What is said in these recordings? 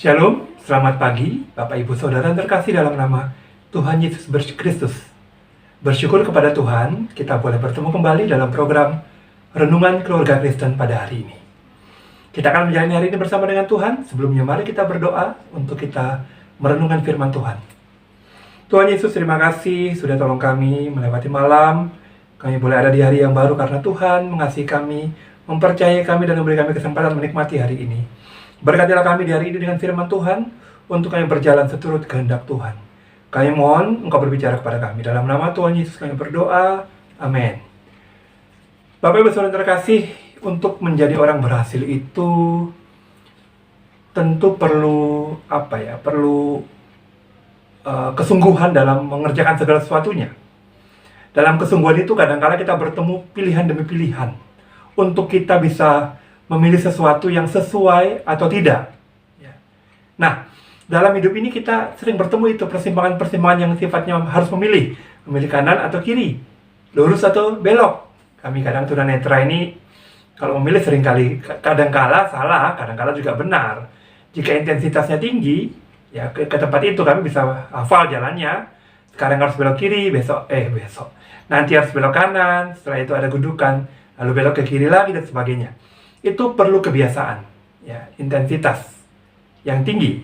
Shalom, selamat pagi Bapak Ibu Saudara terkasih dalam nama Tuhan Yesus Kristus. Bersyukur kepada Tuhan, kita boleh bertemu kembali dalam program Renungan Keluarga Kristen pada hari ini. Kita akan menjalani hari ini bersama dengan Tuhan. Sebelumnya mari kita berdoa untuk kita merenungkan firman Tuhan. Tuhan Yesus, terima kasih sudah tolong kami melewati malam. Kami boleh ada di hari yang baru karena Tuhan mengasihi kami, mempercayai kami dan memberi kami kesempatan menikmati hari ini. Berkatilah kami di hari ini dengan firman Tuhan, untuk kami berjalan seturut kehendak Tuhan. Kami mohon Engkau berbicara kepada kami. Dalam nama Tuhan Yesus kami berdoa. Amin. Bapak Ibu Saudara terkasih, untuk menjadi orang berhasil itu tentu perlu kesungguhan dalam mengerjakan segala sesuatunya. Dalam kesungguhan itu kadang-kala kita bertemu pilihan demi pilihan untuk kita bisa memilih sesuatu yang sesuai atau tidak. Nah, dalam hidup ini kita sering bertemu itu persimpangan-persimpangan yang sifatnya harus memilih kanan atau kiri, lurus atau belok. Kami kadang tunanetra ini kalau memilih seringkali kadang-kala salah, kadang-kala juga benar. Jika intensitasnya tinggi, ya ke tempat itu kami bisa hafal jalannya. Sekarang harus belok kiri, besok nanti harus belok kanan, setelah itu ada gundukan, lalu belok ke kiri lagi dan sebagainya. Itu perlu kebiasaan, ya, intensitas yang tinggi.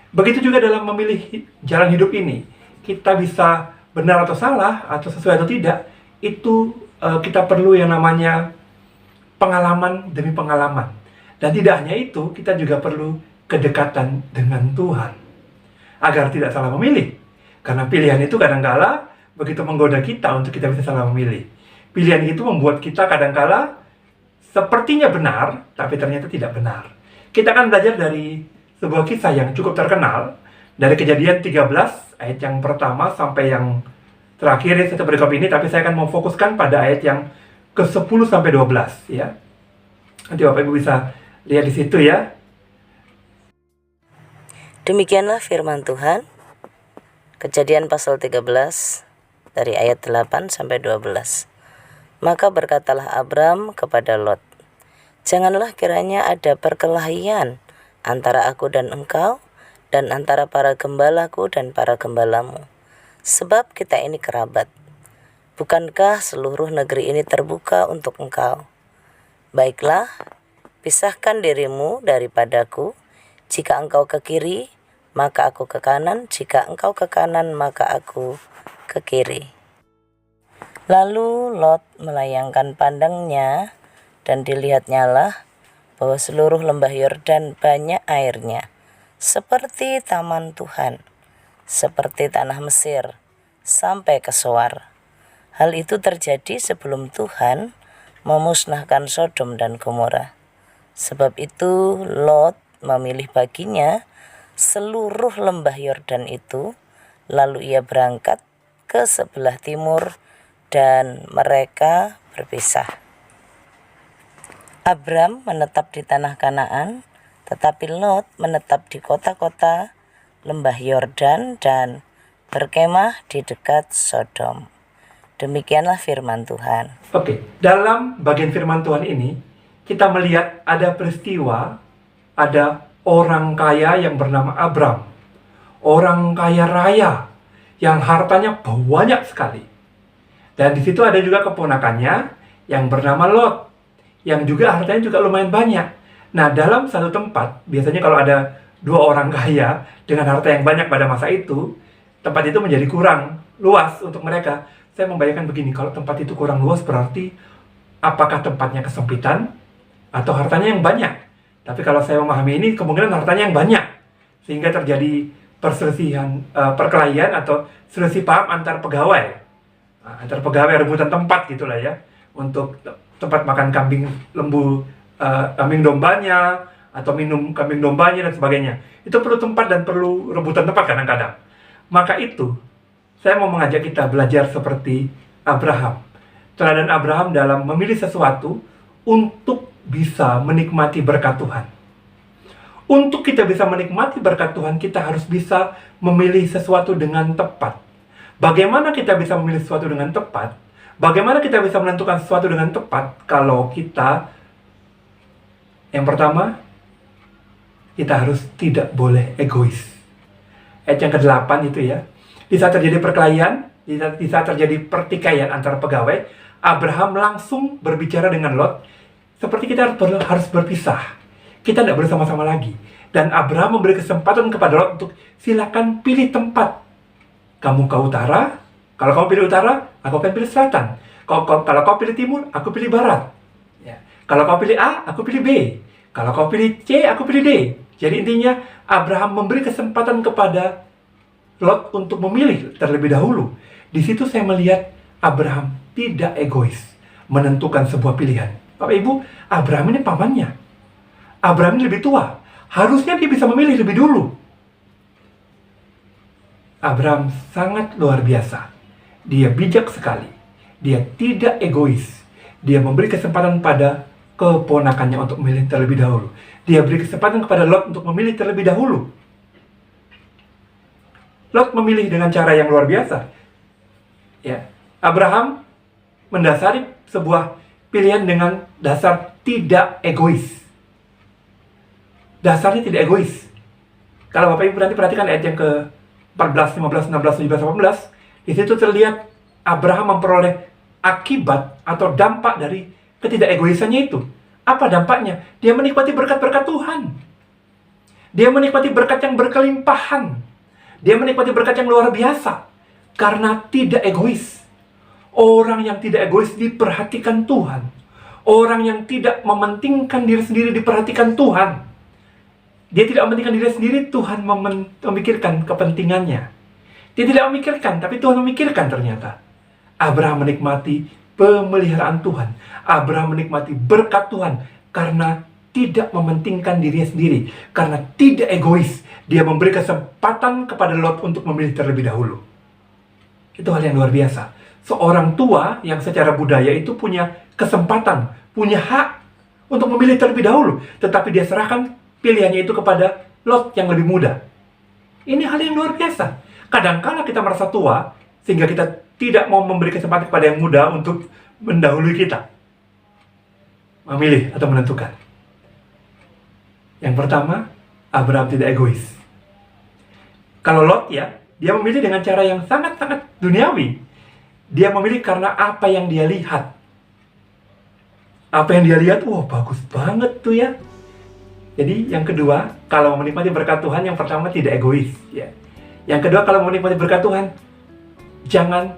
Begitu juga dalam memilih jalan hidup ini, kita bisa benar atau salah, atau sesuai atau tidak, itu kita perlu yang namanya pengalaman demi pengalaman. Dan tidak hanya itu, kita juga perlu kedekatan dengan Tuhan, agar tidak salah memilih. Karena pilihan itu kadang-kala begitu menggoda kita untuk kita bisa salah memilih. Pilihan itu membuat kita kadang-kala sepertinya benar, tapi ternyata tidak benar. Kita akan belajar dari sebuah kisah yang cukup terkenal, dari Kejadian 13, ayat yang pertama sampai yang terakhir satu perikop ini, tapi saya akan memfokuskan pada ayat yang ke-10 sampai 12, ya. Nanti Bapak Ibu bisa lihat di situ, ya. Demikianlah firman Tuhan, Kejadian pasal 13, dari ayat 8 sampai 12. Maka berkatalah Abram kepada Lot, "Janganlah kiranya ada perkelahian antara aku dan engkau, dan antara para gembalaku dan para gembalamu, sebab kita ini kerabat. Bukankah seluruh negeri ini terbuka untuk engkau? Baiklah, pisahkan dirimu daripadaku. Jika engkau ke kiri, maka aku ke kanan. Jika engkau ke kanan, maka aku ke kiri." Lalu Lot melayangkan pandangnya, dan dilihatnyalah bahwa seluruh lembah Yordan banyak airnya, seperti taman Tuhan, seperti tanah Mesir, sampai ke Soar. Hal itu terjadi sebelum Tuhan memusnahkan Sodom dan Gomora. Sebab itu Lot memilih baginya seluruh lembah Yordan itu, lalu ia berangkat ke sebelah timur, dan mereka berpisah. Abram menetap di tanah Kanaan, tetapi Lot menetap di kota-kota lembah Yordan dan berkemah di dekat Sodom. Demikianlah firman Tuhan. Oke, dalam bagian firman Tuhan ini, kita melihat ada peristiwa, ada orang kaya yang bernama Abram. Orang kaya raya, yang hartanya banyak sekali. Dan di situ ada juga keponakannya yang bernama Lot, yang juga hartanya juga lumayan banyak. Nah, dalam satu tempat, biasanya kalau ada dua orang kaya dengan harta yang banyak pada masa itu, tempat itu menjadi kurang luas untuk mereka. Saya membayangkan begini, kalau tempat itu kurang luas berarti apakah tempatnya kesempitan atau hartanya yang banyak? Tapi kalau saya memahami ini, kemungkinan hartanya yang banyak, sehingga terjadi perkelahian atau selisih paham antar pegawai. Antar pegawai rebutan tempat gitulah ya, untuk tempat makan kambing dombanya atau minum kambing dombanya dan sebagainya. Itu perlu tempat dan perlu rebutan tempat kadang-kadang. Maka itu saya mau mengajak kita belajar seperti Abraham. Teladan Abraham dalam memilih sesuatu untuk bisa menikmati berkat Tuhan. Untuk kita bisa menikmati berkat Tuhan, kita harus bisa memilih sesuatu dengan tepat. Bagaimana kita bisa memilih sesuatu dengan tepat? Bagaimana kita bisa menentukan sesuatu dengan tepat kalau kita, yang pertama, kita harus tidak boleh egois. Ayat yang ke-8 itu ya. Di saat terjadi perkelahian, di saat terjadi pertikaian antara pegawai, Abraham langsung berbicara dengan Lot, seperti kita harus berpisah. Kita tidak bersama-sama lagi. Dan Abraham memberi kesempatan kepada Lot untuk silakan pilih tempat. Kamu ke utara, kalau kamu pilih utara, aku akan pilih selatan. Kalau kau pilih timur, aku pilih barat. Ya. Kalau kau pilih A, aku pilih B. Kalau kau pilih C, aku pilih D. Jadi intinya, Abraham memberi kesempatan kepada Lot untuk memilih terlebih dahulu. Di situ saya melihat Abraham tidak egois menentukan sebuah pilihan. Bapak Ibu, Abraham ini pamannya. Abraham ini lebih tua. Harusnya dia bisa memilih lebih dulu. Abraham sangat luar biasa. Dia bijak sekali. Dia tidak egois. Dia memberi kesempatan pada keponakannya untuk memilih terlebih dahulu. Dia beri kesempatan kepada Lot untuk memilih terlebih dahulu. Lot memilih dengan cara yang luar biasa. Ya, Abraham mendasari sebuah pilihan dengan dasar tidak egois. Dasarnya tidak egois. Kalau Bapak Ibu nanti perhatikan ayat yang ke-14, 15, 16, 17, 18, di situ terlihat Abraham memperoleh akibat atau dampak dari ketidakegoisannya itu. Apa dampaknya? Dia menikmati berkat-berkat Tuhan. Dia menikmati berkat yang berkelimpahan. Dia menikmati berkat yang luar biasa. Karena tidak egois. Orang yang tidak egois diperhatikan Tuhan. Orang yang tidak mementingkan diri sendiri diperhatikan Tuhan. Dia tidak mementingkan diri sendiri, Tuhan memikirkan kepentingannya. Dia tidak memikirkan, tapi Tuhan memikirkan ternyata. Abraham menikmati pemeliharaan Tuhan. Abraham menikmati berkat Tuhan karena tidak mementingkan dirinya sendiri. Karena tidak egois. Dia memberi kesempatan kepada Lot untuk memilih terlebih dahulu. Itu hal yang luar biasa. Seorang tua yang secara budaya itu punya kesempatan, punya hak untuk memilih terlebih dahulu. Tetapi dia serahkan pilihannya itu kepada Lot yang lebih muda. Ini hal yang luar biasa. Kadangkala kita merasa tua, sehingga kita tidak mau memberi kesempatan kepada yang muda untuk mendahului kita. Memilih atau menentukan. Yang pertama, Abraham tidak egois. Kalau Lot ya, dia memilih dengan cara yang sangat-sangat duniawi. Dia memilih karena apa yang dia lihat. Apa yang dia lihat, wah bagus banget tuh ya. Jadi yang kedua, kalau menikmati berkat Tuhan, yang pertama tidak egois. Ya. Yang kedua, kalau menikmati berkat Tuhan, jangan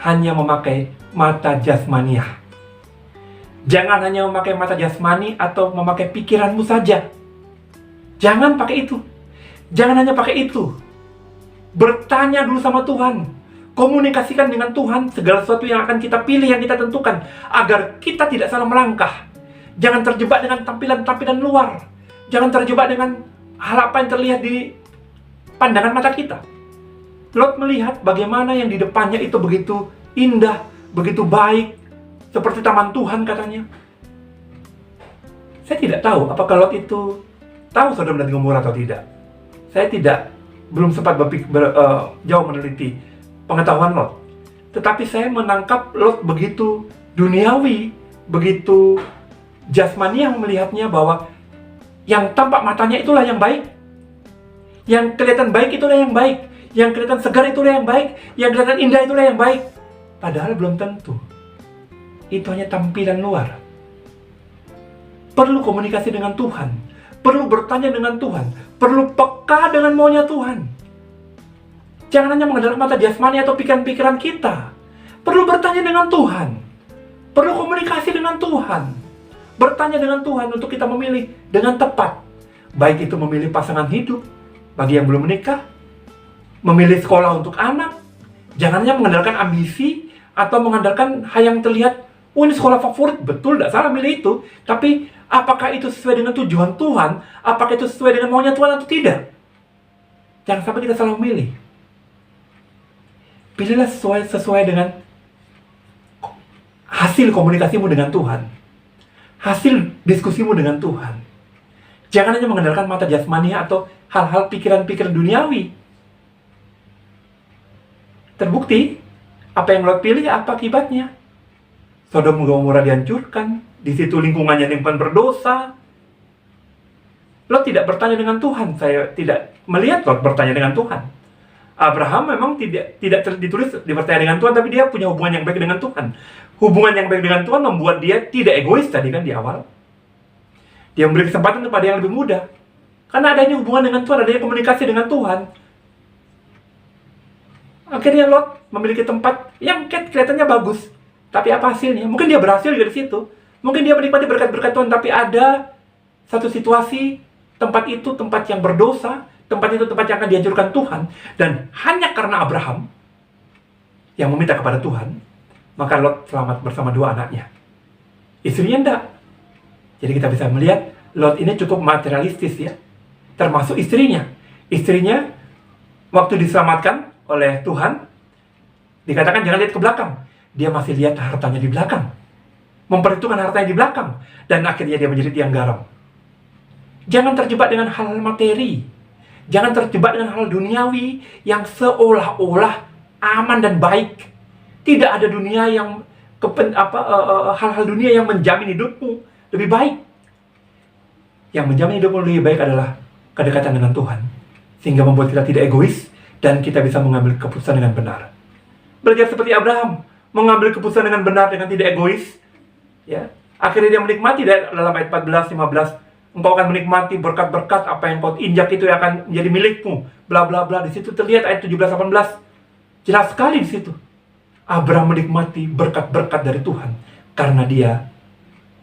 hanya memakai mata jasmaniah. Jangan hanya memakai mata jasmani atau memakai pikiranmu saja. Jangan pakai itu. Jangan hanya pakai itu. Bertanya dulu sama Tuhan. Komunikasikan dengan Tuhan segala sesuatu yang akan kita pilih, yang kita tentukan. Agar kita tidak salah melangkah. Jangan terjebak dengan tampilan-tampilan luar. Jangan terjebak dengan hal apa yang terlihat di pandangan mata kita. Lot melihat bagaimana yang di depannya itu begitu indah, begitu baik, seperti taman Tuhan katanya. Saya tidak tahu apakah Lot itu tahu Sodom dan Gomora atau tidak. Saya belum sempat jauh meneliti pengetahuan Lot. Tetapi saya menangkap Lot begitu duniawi, begitu jasmani yang melihatnya bahwa yang tampak matanya itulah yang baik. Yang kelihatan baik itulah yang baik. Yang kelihatan segar itulah yang baik. Yang kelihatan indah itulah yang baik. Padahal belum tentu. Itu hanya tampilan luar. Perlu komunikasi dengan Tuhan. Perlu bertanya dengan Tuhan. Perlu peka dengan maunya Tuhan. Jangan hanya mengandalkan mata jasmani atau pikiran-pikiran kita. Perlu bertanya dengan Tuhan. Perlu komunikasi dengan Tuhan. Bertanya dengan Tuhan untuk kita memilih dengan tepat. Baik itu memilih pasangan hidup bagi yang belum menikah, memilih sekolah untuk anak. Jangan hanya mengandalkan ambisi atau mengandalkan hal yang terlihat, oh ini sekolah favorit, betul, tidak salah milih itu. Tapi apakah itu sesuai dengan tujuan Tuhan? Apakah itu sesuai dengan maunya Tuhan atau tidak? Jangan sampai kita salah memilih. Pilihlah sesuai dengan hasil komunikasimu dengan Tuhan. Hasil diskusimu dengan Tuhan. Jangan hanya mengandalkan mata jasmani atau hal-hal pikiran-pikiran duniawi. Terbukti, apa yang Lot pilih, apa akibatnya? Sodom dan Gomora dihancurkan. Di situ lingkungannya lingkungan berdosa. Lot tidak bertanya dengan Tuhan. Saya tidak melihat Lot bertanya dengan Tuhan. Abraham memang tidak ditulis bertanya dengan Tuhan, tapi dia punya hubungan yang baik dengan Tuhan. Hubungan yang baik dengan Tuhan membuat dia tidak egois tadi kan di awal. Dia memberi kesempatan kepada yang lebih muda. Karena adanya hubungan dengan Tuhan, adanya komunikasi dengan Tuhan. Akhirnya Lot memiliki tempat yang kelihatannya bagus. Tapi apa hasilnya? Mungkin dia berhasil dari situ. Mungkin dia menikmati berkat-berkat Tuhan, tapi ada satu situasi, tempat itu tempat yang berdosa, tempat itu tempat yang akan dihancurkan Tuhan. Dan hanya karena Abraham yang meminta kepada Tuhan, maka Lot selamat bersama 2 anaknya. Istrinya enggak. Jadi kita bisa melihat Lot ini cukup materialistis ya. Termasuk istrinya. Istrinya waktu diselamatkan oleh Tuhan, dikatakan jangan lihat ke belakang. Dia masih lihat hartanya di belakang. Memperhitungkan hartanya di belakang. Dan akhirnya dia menjadi tiang garam. Jangan terjebak dengan hal materi. Jangan terjebak dengan hal duniawi yang seolah-olah aman dan baik. Tidak ada dunia yang hal-hal dunia yang menjamin hidupmu lebih baik. Yang menjamin hidupmu lebih baik adalah kedekatan dengan Tuhan. Sehingga membuat kita tidak egois dan kita bisa mengambil keputusan dengan benar. Belajar seperti Abraham, mengambil keputusan dengan benar, dengan tidak egois. Ya, akhirnya dia menikmati dalam ayat 14, 15. Engkau akan menikmati berkat-berkat apa yang kau injak itu yang akan menjadi milikmu. Bla bla bla. Di situ terlihat ayat 17, 18. Jelas sekali di situ. Abraham menikmati berkat-berkat dari Tuhan karena dia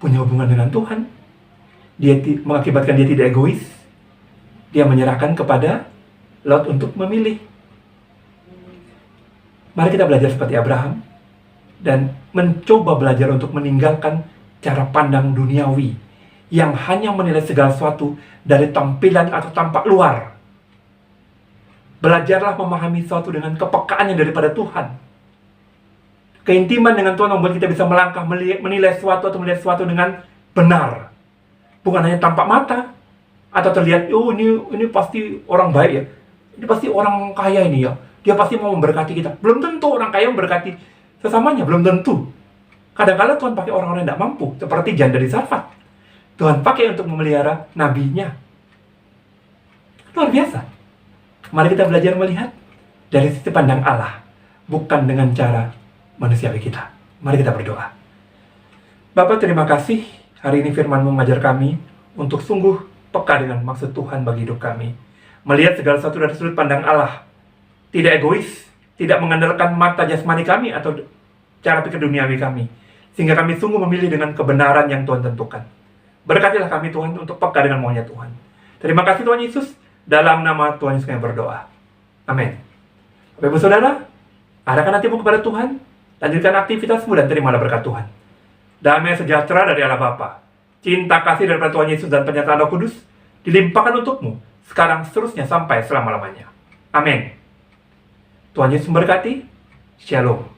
punya hubungan dengan Tuhan. Dia mengakibatkan dia tidak egois. Dia menyerahkan kepada Lot untuk memilih. Mari kita belajar seperti Abraham dan mencoba belajar untuk meninggalkan cara pandang duniawi yang hanya menilai segala sesuatu dari tampilan atau tampak luar. Belajarlah memahami sesuatu dengan kepekaan yang daripada Tuhan. Keintiman dengan Tuhan membuat kita bisa melangkah, menilai sesuatu atau melihat sesuatu dengan benar. Bukan hanya tampak mata atau terlihat, oh ini pasti orang baik ya. Ini pasti orang kaya ini ya. Dia pasti mau memberkati kita. Belum tentu orang kaya memberkati sesamanya, belum tentu. Kadang-kadang Tuhan pakai orang-orang yang tidak mampu, seperti janda di Sarfat. Tuhan pakai untuk memelihara nabinya. Luar biasa. Mari kita belajar melihat dari sisi pandang Allah, bukan dengan cara manusiawi kita. Mari kita berdoa. Bapa, terima kasih hari ini firman-Mu mengajar kami untuk sungguh peka dengan maksud Tuhan bagi hidup kami. Melihat segala sesuatu dari sudut pandang Allah. Tidak egois, tidak mengandalkan mata jasmani kami atau cara pikir duniawi kami. Sehingga kami sungguh memilih dengan kebenaran yang Tuhan tentukan. Berkatilah kami Tuhan untuk peka dengan maunya Tuhan. Terima kasih Tuhan Yesus. Dalam nama Tuhan Yesus kami berdoa. Amin. Bapak Ibu Saudara, arahkan hatimu kepada Tuhan. Lanjutkan aktivitasmu dan terimalah berkat Tuhan. Damai sejahtera dari Allah Bapa, cinta kasih daripada Tuhan Yesus dan penyertaan Roh Kudus dilimpahkan untukmu sekarang seterusnya sampai selama-lamanya. Amin. Tuhan Yesus memberkati. Shalom.